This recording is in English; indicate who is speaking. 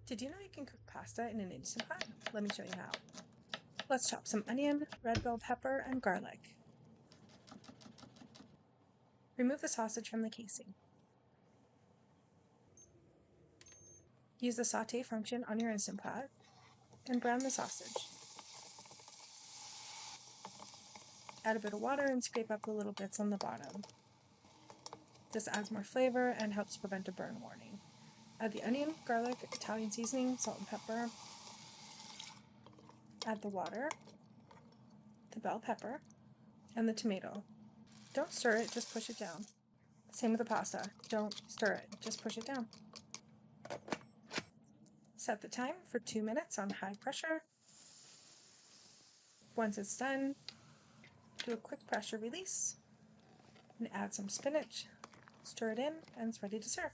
Speaker 1: Did you know you can cook pasta in an Instant Pot? Let me show you how. Let's chop some onion, red bell pepper, and garlic. Remove the sausage from the casing. Use the saute function on your Instant Pot and brown the sausage. Add a bit of water and scrape up the little bits on the bottom. This adds more flavor and helps prevent a burn warning. Add the onion, garlic, Italian seasoning, salt and pepper. Add the water, the bell pepper, and the tomato. Don't stir it, just push it down. Same with the pasta. Don't stir it, just push it down. Set the time for 2 minutes on high pressure. Once it's done, do a quick pressure release and add some spinach. Stir it in and it's ready to serve.